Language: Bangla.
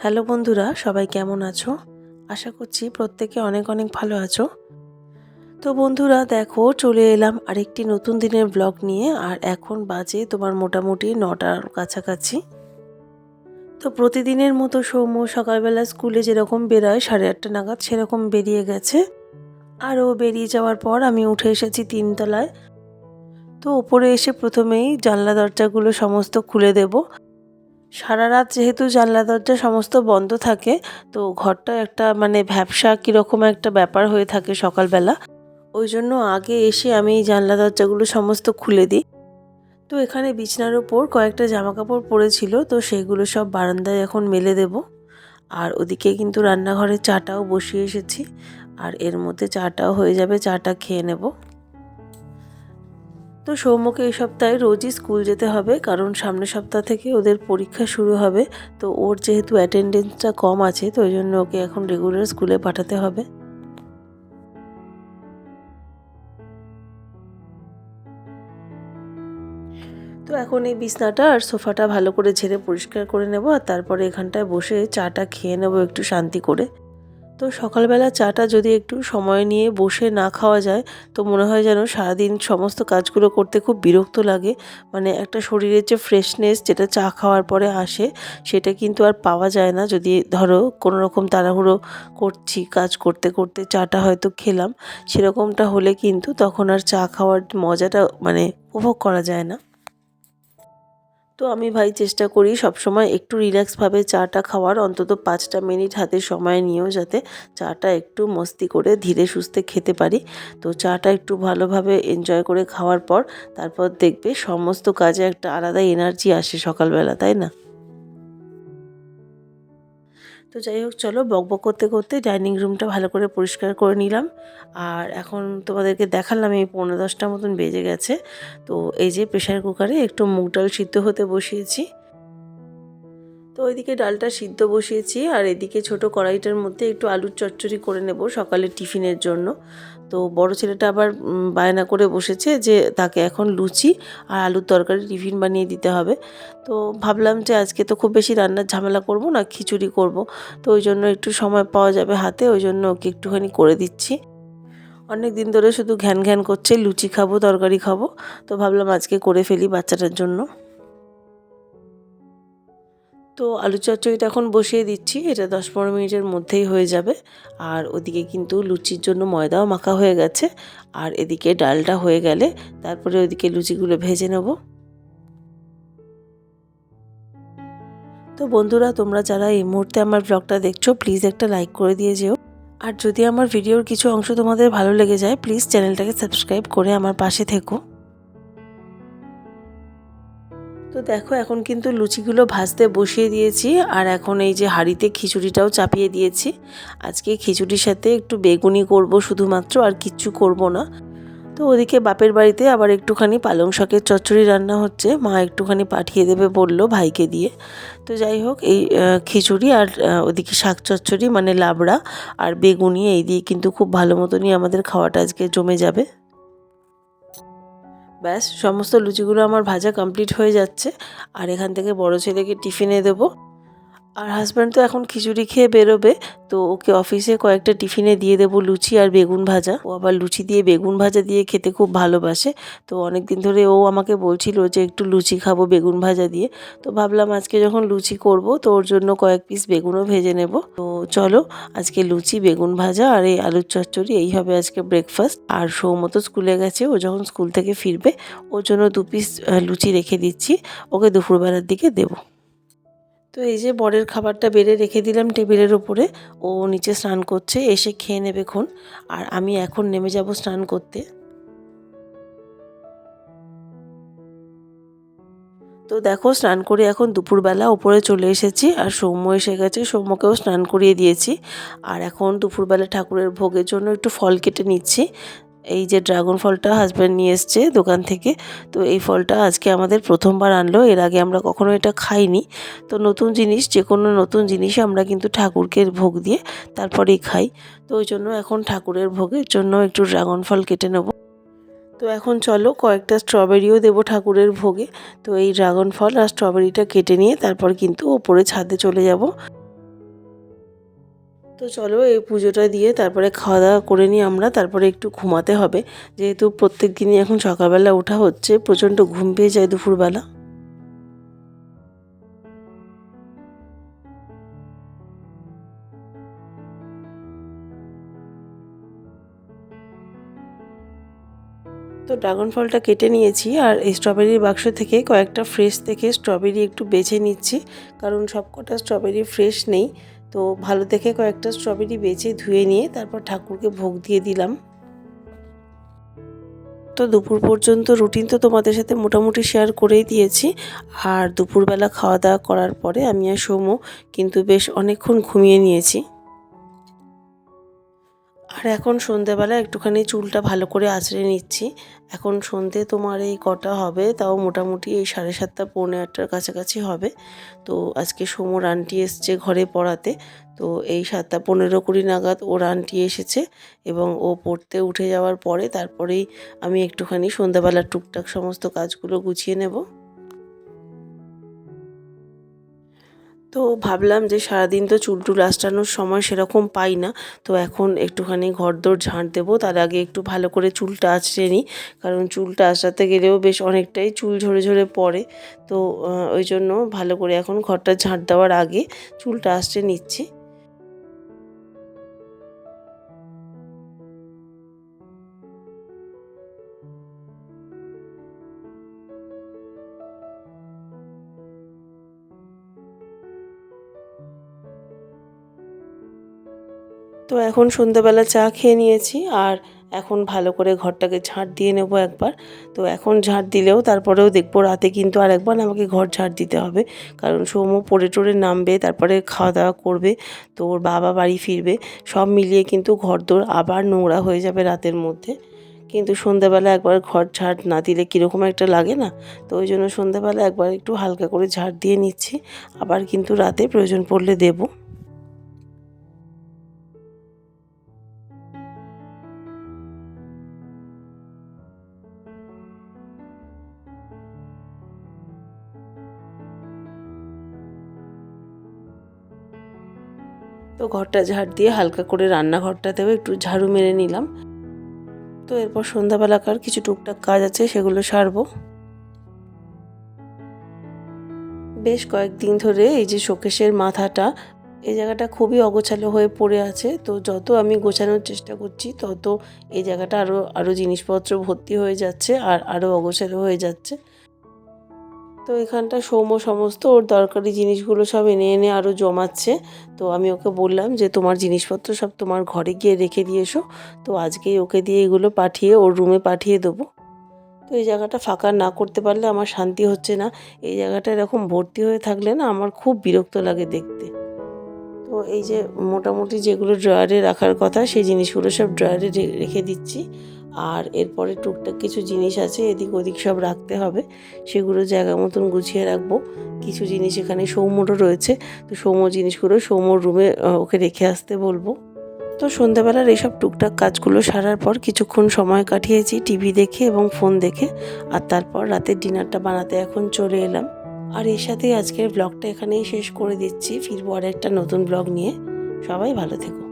হ্যালো বন্ধুরা, সবাই কেমন আছো? আশা করছি প্রত্যেকে অনেক অনেক ভালো আছো। তো বন্ধুরা দেখো, চলে এলাম আরেকটি নতুন দিনের ব্লগ নিয়ে। আর এখন বাজে তোমার মোটামুটি 9টার কাছাকাছি। তো প্রতিদিনের মতো সৌম্য সকালবেলা স্কুলে যেরকম বেরোয় 8:30 নাগাদ, সেরকম বেরিয়ে গেছে। আর ও বেরিয়ে যাওয়ার পর আমি উঠে এসেছি 3তলায়। তো উপরে এসে প্রথমেই জানলা দরজাগুলো সমস্ত খুলে দেব। সারা রাত যেহেতু জানলা দরজা সমস্ত বন্ধ থাকে, তো ঘরটা একটা ভ্যাপসা কীরকম একটা ব্যাপার হয়ে থাকে সকালবেলা। ওই জন্য আগে এসে আমি এই জানলা দরজাগুলো সমস্ত খুলে দিই। তো এখানে বিছানার ওপর কয়েকটা জামা কাপড় পড়েছিল, তো সেগুলো সব বারান্দায় এখন মেলে দেব। আর ওদিকে কিন্তু রান্নাঘরে চাটাও বসিয়ে এসেছি। আর এর মধ্যে চাটাও হয়ে যাবে, চাটা খেয়ে নেব। তো সৌম্যকে এই সপ্তাহে রোজই স্কুল যেতে হবে, কারণ সামনের সপ্তাহ থেকে ওদের পরীক্ষা শুরু হবে। তো ওর যেহেতু অ্যাটেন্ডেন্সটা কম আছে, তো ওই জন্য ওকে এখন রেগুলার স্কুলে পাঠাতে হবে। তো এখন এই বিছনাটা আর সোফাটা ভালো করে ঝেড়ে পরিষ্কার করে নেব, আর তারপরে এখানটায় বসে চাটা খেয়ে নেব একটু শান্তি করে। তো সকালবেলা চাটা যদি একটু সময় নিয়ে বসে না খাওয়া যায়, তো মনে হয় যেন সারাদিন সমস্ত কাজগুলো করতে খুব বিরক্ত লাগে। একটা শরীরের যে ফ্রেশনেস যেটা চা খাওয়ার পরে আসে, সেটা কিন্তু আর পাওয়া যায় না। যদি ধরো কোনো রকম তাড়াহুড়ো করছি, কাজ করতে করতে চাটা হয়তো খেলাম, সেরকমটা হলে কিন্তু তখন আর চা খাওয়ার মজাটা উপভোগ করা যায় না। তো আমি ভাই চেষ্টা করি সবসময় একটু রিল্যাক্সভাবে চাটা খাওয়ার, অন্তত 5টা মিনিট হাতে সময় নিয়েও যাতে চাটা একটু মস্তি করে ধীরে সুস্থে খেতে পারি। তো চাটা একটু ভালোভাবে এনজয় করে খাওয়ার পর তারপর দেখবে সমস্ত কাজে একটা আলাদা এনার্জি আসে সকালবেলা, তাই না? তো যাই হোক, চলো বকবক করতে করতে ডাইনিং রুমটা ভালো করে পরিষ্কার করে নিলাম। আর এখন তোমাদেরকে দেখালাম এই 9:45 মতন বেজে গেছে। তো এই যে প্রেশার কুকারে একটু মুগ ডাল সিদ্ধ হতে বসিয়েছি। তো ওইদিকে ডালটা সিদ্ধ বসিয়েছি, আর এদিকে ছোট কড়াইটার মধ্যে একটু আলুর চচ্চড়ি করে নেব সকালের টিফিনের জন্য। তো বড় ছেলেটা আবার বায়না করে বসেছে যে তাকে এখন লুচি আর আলুর তরকারি টিফিন বানিয়ে দিতে হবে। তো ভাবলাম যে আজকে তো খুব বেশি রান্নার ঝামেলা করব না, খিচুড়ি করব। তো ওই জন্য একটু সময় পাওয়া যাবে হাতে, ওই জন্য ওকে একটুখানি করে দিচ্ছি। অনেক দিন ধরে শুধু ঘ্যান ঘ্যান করছে, লুচি খাবো তরকারি খাবো। তো ভাবলাম আজকে করে ফেলি বাচ্চাটার জন্য। তো আলু চচ্চড়িটা এখন বসিয়ে দিচ্ছি, এটা 10-15 মিনিটের মধ্যেই হয়ে যাবে। আর ওদিকে কিন্তু লুচির জন্য ময়দাও মাখা হয়ে গেছে। আর এদিকে ডালটা হয়ে গেলে তারপরে ওইদিকে লুচিগুলো ভেজে নেব। তো বন্ধুরা, তোমরা যারা এই মুহূর্তে আমার ব্লগটা দেখছো, প্লিজ একটা লাইক করে দিয়ে যেও। আর যদি আমার ভিডিওর কিছু অংশ তোমাদের ভালো লেগে যায়, প্লিজ চ্যানেলটাকে সাবস্ক্রাইব করে আমার পাশে থেকো। তো দেখো, এখন কিন্তু লুচিগুলো ভাজতে বসিয়ে দিয়েছি, আর এখন এই যে হাঁড়িতে খিচুড়িটাও চাপিয়ে দিয়েছি। আজকে খিচুড়ির সাথে একটু বেগুনি করব শুধুমাত্র, আর কিচ্ছু করব না। তো ওদিকে বাপের বাড়িতে আবার একটুখানি পালং শাকের চচ্চড়ি রান্না হচ্ছে, মা একটুখানি পাঠিয়ে দেবে বললো ভাইকে দিয়ে। তো যাই হোক, এই খিচুড়ি আর ওদিকে শাক চচ্চড়ি লাবড়া আর বেগুনি, এই দিয়ে কিন্তু খুব ভালো মতনই আমাদের খাওয়াটা আজকে জমে যাবে। ব্যাস, সমস্ত লুচিগুলো আমার ভাজা কমপ্লিট হয়ে যাচ্ছে। আর এখান থেকে বড় ছেলেকে টিফিনে দেবো। আর হাজব্যান্ড তো এখন খিচুড়ি খেয়ে বেরোবে, তো ওকে অফিসে কয়েকটা টিফিনে দিয়ে দেবো লুচি আর বেগুন ভাজা। ও আবার লুচি দিয়ে বেগুন ভাজা দিয়ে খেতে খুব ভালোবাসে। তো অনেক দিন ধরে ও আমাকে বলছিল যে একটু লুচি খাবো বেগুন ভাজা দিয়ে। তো ভাবলাম আজকে যখন লুচি করব, তো ওর জন্য কয়েক পিস বেগুনও ভেজে নেব। তো চলো, আজকে লুচি বেগুন ভাজা আর এই আলুর চচ্চড়ি, এই হবে আজকে ব্রেকফাস্ট। আর সৌমতো স্কুলে গেছে, ও যখন স্কুল থেকে ফিরবে ওর জন্য 2 পিস লুচি রেখে দিচ্ছি, ওকে দুপুরবেলার দিকে দেবো। তো এই যে বরের খাবারটা বেড়ে রেখে দিলাম টেবিলের ওপরে। ও নিচে স্নান করছে, এসে খেয়ে নেবে খন। আর আমি এখন নেমে যাব স্নান করতে। তো দেখো, স্নান করে এখন দুপুরবেলা ওপরে চলে এসেছি, আর সৌম্য এসে গেছে, সৌম্যকেও স্নান করিয়ে দিয়েছি। আর এখন দুপুরবেলা ঠাকুরের ভোগের জন্য একটু ফল কেটে নিচ্ছি। এই যে ড্রাগন ফলটা হাজব্যান্ড নিয়ে এসছে দোকান থেকে। তো এই ফলটা আজকে আমাদের প্রথমবার আনলো, এর আগে আমরা কখনো এটা খাইনি। তো নতুন জিনিস, যে কোনো নতুন জিনিস আমরা কিন্তু ঠাকুরকে ভোগ দিয়ে তারপরেই খাই। তো ওই জন্য এখন ঠাকুরের ভোগের জন্য একটু ড্রাগন ফল কেটে নেব। তো এখন চলো, কয়েকটা স্ট্রবেরিও দেবো ঠাকুরের ভোগে। তো এই ড্রাগন ফল আর স্ট্রবেরিটা কেটে নিয়ে তারপর কিন্তু ওপরে ছাদে চলে যাব। তো চলো এই পুজোটা দিয়ে তারপরে খাওয়া দাওয়া করে নিই আমরা, তারপরে একটু ঘুমাতে হবে, যেহেতু প্রত্যেক দিনই এখন সকালবেলা ওঠা হচ্ছে, প্রচণ্ড ঘুম পেয়ে যায় দুপুরবেলা। তো ড্রাগন ফলটা কেটে নিয়েছি, আর এই স্ট্রবেরির বাক্স থেকে কয়েকটা ফ্রেশ থেকে স্ট্রবেরি একটু বেছে নিচ্ছি, কারণ সবকটা স্ট্রবেরি ফ্রেশ নেই। তো ভালো দেখে কয়েকটা স্ট্রবেরি বেছে ধুয়ে নিয়ে তারপর ঠাকুরকে ভোগ দিয়ে দিলাম। তো দুপুর পর্যন্ত রুটিন তো তোমাদের সাথে মোটামুটি শেয়ার করেই দিয়েছি। আর দুপুরবেলা খাওয়া দাওয়া করার পরে আমি আর সৌম্য কিন্তু বেশ অনেকক্ষণ ঘুমিয়ে নিয়েছি। আর এখন সন্ধেবেলা একটুখানি চুলটা ভালো করে আঁচড়ে নিচ্ছি। এখন সন্ধে তোমার এই কটা হবে, তাও মোটামুটি এই 7:30 পৌনে 8টার কাছাকাছি হবে। তো আজকে সৌম্যর আন্টি এসছে ঘরে পড়াতে। তো এই 7:15-20 নাগাদ ওর আন্টি এসেছে, এবং ও পড়তে উঠে যাওয়ার পরে তারপরেই আমি একটুখানি সন্ধেবেলার টুকটাক সমস্ত কাজগুলো গুছিয়ে নেব। তো ভাবলাম যে সারাদিন তো চুল টুল আঁচড়ানোর সময় সেরকম পাই না, তো এখন একটুখানি ঘরদোর ঝাঁট দেবো, তার আগে একটু ভালো করে চুলটা আঁচড়ে নিই, কারণ চুলটা আঁচড়াতে গেলেও বেশ অনেকটাই চুল ঝরে ঝরে পড়ে। তো ওই জন্য ভালো করে এখন ঘরটা ঝাঁট দেওয়ার আগে চুলটা আঁচড়ে নিচ্ছি। তো এখন সন্ধ্যাবেলা চা খেয়ে নিয়েছি, আর এখন ভালো করে ঘরটাকে ঝাঁট দিয়ে নেব একবার। তো এখন ঝাঁট দিলেও তারপরেও দেখবো রাতে কিন্তু আর একবার আমাকে ঘর ঝাঁট দিতে হবে, কারণ সৌম্য পড়ে টড়ে নামবে, তারপরে খাওয়া দাওয়া করবে, তো ওর বাবা বাড়ি ফিরবে, সব মিলিয়ে কিন্তু ঘরদোর আবার নোংরা হয়ে যাবে রাতের মধ্যে। কিন্তু সন্ধ্যাবেলা একবার ঘর ঝাঁট না দিলে কীরকম একটা লাগে না, তো ওই জন্য সন্ধ্যাবেলা একবার একটু হালকা করে ঝাঁট দিয়ে নিচ্ছি, আবার কিন্তু রাতে প্রয়োজন পড়লে দেবো। তো ঘরটা ঝাড় দিয়ে হালকা করে রান্নাঘরটাতেও একটু ঝাড়ু মেরে নিলাম। তো এরপর সন্ধ্যাবেলাকার কিছু টুকটাক কাজ আছে, সেগুলো সারবো। বেশ কয়েকদিন ধরে এই যে শোকেসের মাথাটা, এই জায়গাটা খুবই অগোছালো হয়ে পড়ে আছে, তো যত আমি গোছানোর চেষ্টা করছি তত এই জায়গাটা আরও আরও জিনিসপত্র ভর্তি হয়ে যাচ্ছে, আর আরও অগোছালো হয়ে যাচ্ছে। তো এখানটা সৌম্য সমস্ত ওর দরকারি জিনিসগুলো সব এনে এনে আরও জমাচ্ছে। তো আমি ওকে বললাম যে তোমার জিনিসপত্র সব তোমার ঘরে গিয়ে রেখে দিয়ে এসো। তো আজকেই ওকে দিয়ে এগুলো পাঠিয়ে ওর রুমে পাঠিয়ে দেবো। তো এই জায়গাটা ফাঁকা না করতে পারলে আমার শান্তি হচ্ছে না। এই জায়গাটা এরকম ভর্তি হয়ে থাকলে না আমার খুব বিরক্ত লাগে দেখতে। তো এই যে মোটামুটি যেগুলো ড্রয়ারে রাখার কথা সেই জিনিসগুলো সব ড্রয়ারে রেখে দিচ্ছি। আর এরপরে টুকটাক কিছু জিনিস আছে এদিক ওদিক সব রাখতে হবে, সেগুলো জায়গা মতন গুছিয়ে রাখবো। কিছু জিনিস এখানে সৌম্যরও রয়েছে, তো সৌম্য জিনিসগুলো সৌম্যর রুমে ওকে রেখে আসতে বলবো। তো সন্ধ্যাবেলার এইসব টুকটাক কাজগুলো সারার পর কিছুক্ষণ সময় কাটিয়েছি টিভি দেখে এবং ফোন দেখে, আর তারপর রাতের ডিনারটা বানাতে এখন চলে এলাম। আর এর সাথেই আজকের ব্লগটা এখানেই শেষ করে দিচ্ছি, ফিরবো আর একটা নতুন ব্লগ নিয়ে। সবাই ভালো থেকো।